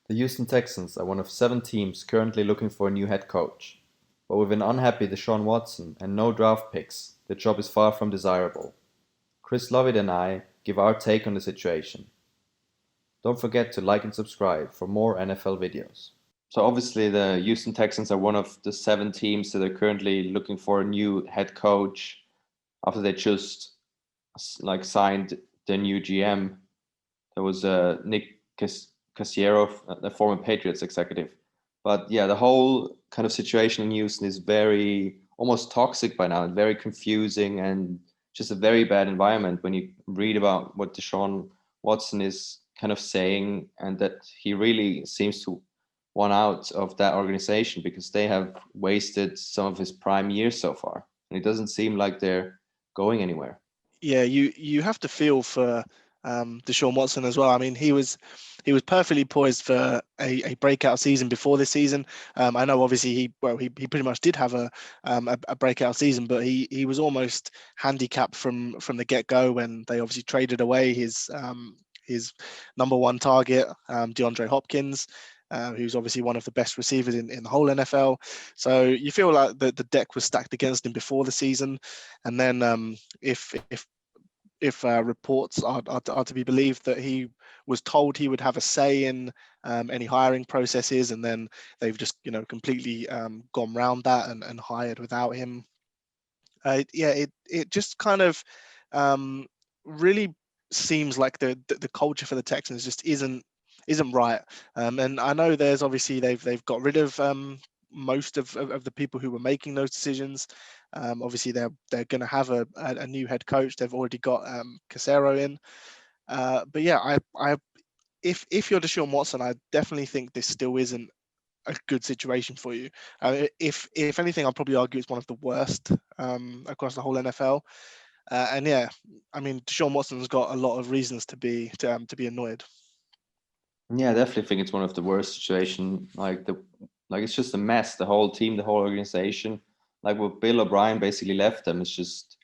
The Houston Texans are one of 7 teams currently looking for a new head coach. But with an unhappy Deshaun Watson and no draft picks, the job is far from desirable. Chris Lovitt and I give our take on the situation. Don't forget to like and subscribe for more NFL videos. So obviously the Houston Texans are one of the 7 teams that are currently looking for a new head coach after they just signed their new GM. There was Nick Cassiero, the former Patriots executive. But yeah, the whole kind of situation in Houston is very almost toxic by now and very confusing and just a very bad environment when you read about what Deshaun Watson is kind of saying, and that he really seems to want out of that organization because they have wasted some of his prime years so far. And it doesn't seem like they're going anywhere. Yeah, you have to feel for Deshaun Watson as well. I mean, he was perfectly poised for a breakout season before this season. I know obviously he pretty much did have a breakout season, but he was almost handicapped from the get go when they obviously traded away his number one target, DeAndre Hopkins. Who's obviously one of the best receivers in the whole NFL. So you feel like the deck was stacked against him before the season, and then if reports are to be believed that he was told he would have a say in any hiring processes, and then they've just completely gone round that and hired without him. It just kind of really seems like the culture for the Texans just isn't right. And I know there's obviously they've got rid of most of the people who were making those decisions. Obviously, they're going to have a new head coach. They've already got Casero in. But yeah, if you're Deshaun Watson, I definitely think this still isn't a good situation for you. If anything, I'd probably argue it's one of the worst across the whole NFL. And yeah, I mean, Deshaun Watson's got a lot of reasons to be annoyed. Yeah, I definitely think it's one of the worst situations. Like it's just a mess. The whole team, the whole organization. Like what Bill O'Brien basically left them. It's just,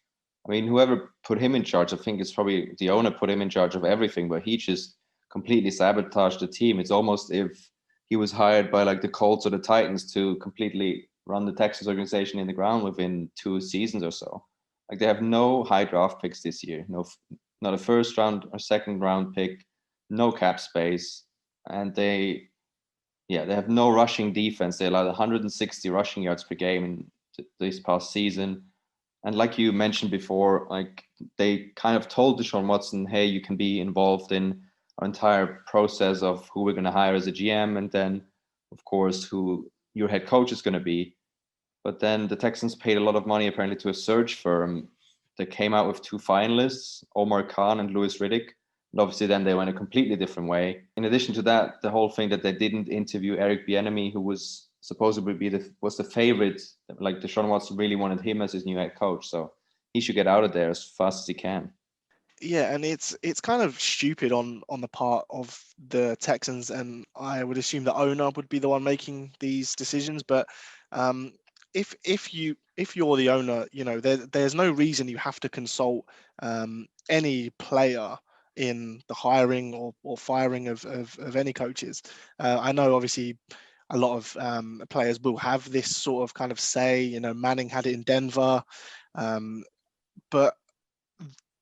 I mean, whoever put him in charge, I think it's probably the owner put him in charge of everything, but he just completely sabotaged the team. It's almost if he was hired by like the Colts or the Titans to completely run the Texas organization in the ground within 2 seasons or so. Like they have no high draft picks this year. No, not a first round or second round pick. No cap space, and they have no rushing defense. They allowed 160 rushing yards per game in this past season. And like you mentioned before, like they kind of told Deshaun Watson, hey, you can be involved in our entire process of who we're going to hire as a GM, and then, of course, who your head coach is going to be. But then the Texans paid a lot of money apparently to a search firm that came out with 2 finalists, Omar Khan and Louis Riddick. And obviously then they went a completely different way. In addition to that, the whole thing that they didn't interview Eric Bieniemy, who was supposedly was the favorite. Like Deshaun Watson really wanted him as his new head coach. So he should get out of there as fast as he can. Yeah, and it's kind of stupid on the part of the Texans, and I would assume the owner would be the one making these decisions. But um, if you're the owner, there's no reason you have to consult any player in the hiring or firing of any coaches. I know obviously a lot of players will have this sort of kind of say. Manning had it in Denver, but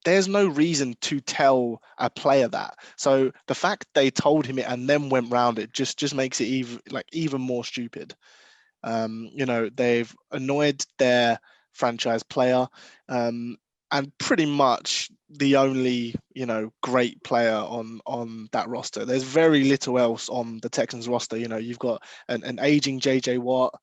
there's no reason to tell a player that. So the fact they told him it and then went round it just makes it even more stupid. They've annoyed their franchise player, and pretty much the only great player on that roster. There's very little else on the Texans roster. You've got an aging JJ Watt,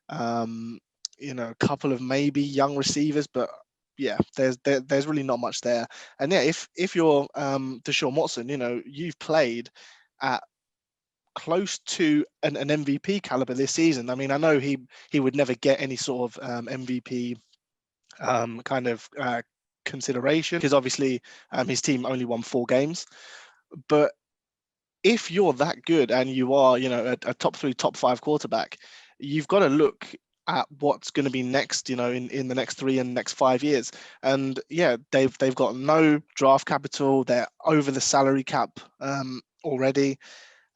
a couple of maybe young receivers, but yeah, there's really not much there. And yeah, if you're Deshaun Watson, you've played at close to an MVP caliber this season. I mean, I know he would never get any sort of MVP kind of consideration because obviously his team only won 4 games. But if you're that good and you are, a top 3, top 5 quarterback, you've got to look at what's going to be next, in the next 3 and next 5 years. And yeah, they've got no draft capital. They're over the salary cap already.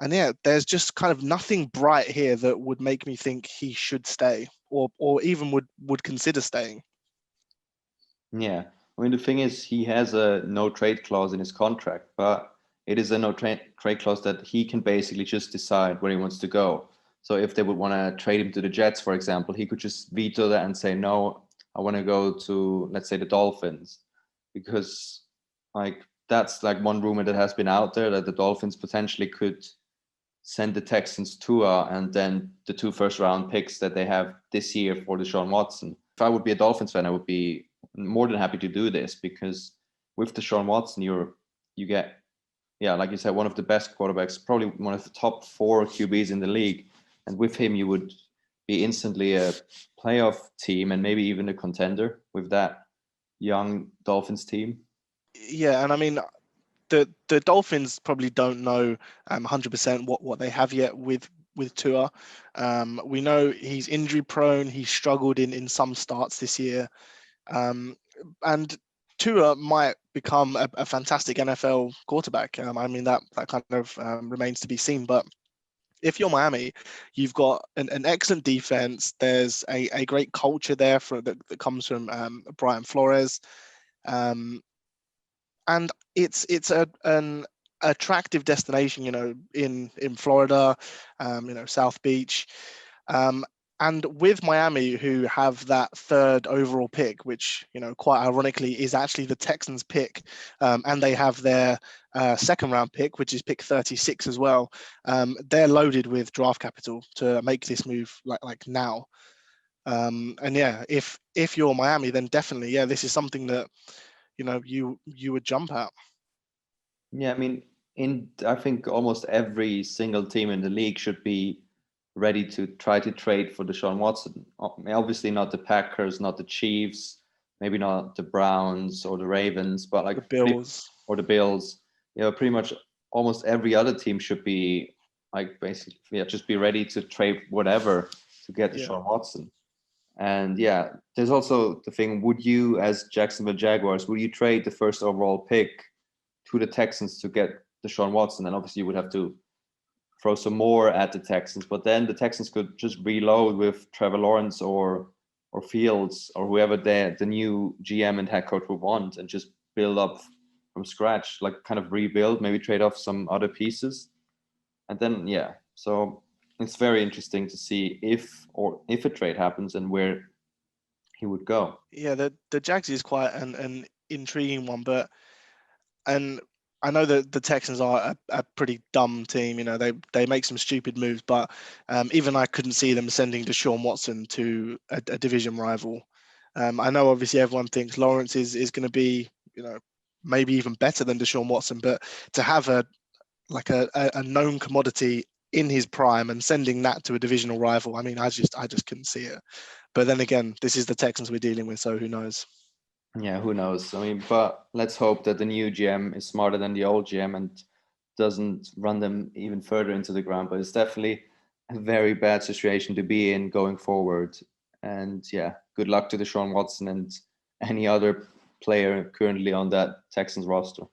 And yeah, there's just kind of nothing bright here that would make me think he should stay or even would consider staying. Yeah. I mean, the thing is, he has a no trade clause in his contract, but it is a no trade clause that he can basically just decide where he wants to go. So if they would want to trade him to the Jets, for example, he could just veto that and say, no, I want to go to, let's say, the Dolphins. Because, like, that's like one rumor that has been out there that the Dolphins potentially could send the Texans Tua and then the 2 first-round picks that they have this year for Deshaun Watson. If I would be a Dolphins fan, I would be more than happy to do this because with Deshaun Watson, you get, yeah, like you said, one of the best quarterbacks, probably one of the top 4 QBs in the league, and with him, you would be instantly a playoff team and maybe even a contender with that young Dolphins team. Yeah, and I mean, the Dolphins probably don't know 100% what they have yet with Tua. We know he's injury prone. He struggled in some starts this year, and Tua might become a fantastic NFL quarterback. I mean that kind of remains to be seen. But if you're Miami, you've got an excellent defense. There's a great culture there that comes from Brian Flores. And it's an attractive destination, in Florida, South Beach, and with Miami, who have that 3rd overall pick, which quite ironically is actually the Texans' pick, and they have their 2nd round pick, which is pick 36 as well. They're loaded with draft capital to make this move like now. And yeah, if you're Miami, then definitely, yeah, this is something that you would jump at. Yeah, I mean, I think almost every single team in the league should be ready to try to trade for Deshaun Watson. Obviously, not the Packers, not the Chiefs, maybe not the Browns or the Ravens, but The like Bills. or the Bills. Pretty much almost every other team should be like basically, yeah, just be ready to trade whatever to get Yeah. Deshaun Watson. And yeah, there's also the thing: would you, as Jacksonville Jaguars, would you trade the 1st overall pick to the Texans to get Deshaun Watson? And obviously, you would have to throw some more at the Texans, but then the Texans could just reload with Trevor Lawrence or Fields or whoever the new GM and head coach would want, and just build up from scratch, like kind of rebuild, maybe trade off some other pieces, and then yeah. So it's very interesting to see if a trade happens and where he would go. Yeah, the Jags is quite an intriguing one, and I know that the Texans are a pretty dumb team. They make some stupid moves, but even I couldn't see them sending Deshaun Watson to a division rival. I know obviously everyone thinks Lawrence is going to be, maybe even better than Deshaun Watson, but to have a known commodity in his prime and sending that to a divisional rival, I mean, I just couldn't see it. But then again, this is the Texans we're dealing with, so who knows? Yeah, who knows? I mean, but let's hope that the new GM is smarter than the old GM and doesn't run them even further into the ground. But it's definitely a very bad situation to be in going forward. And yeah, good luck to Deshaun Watson and any other player currently on that Texans roster.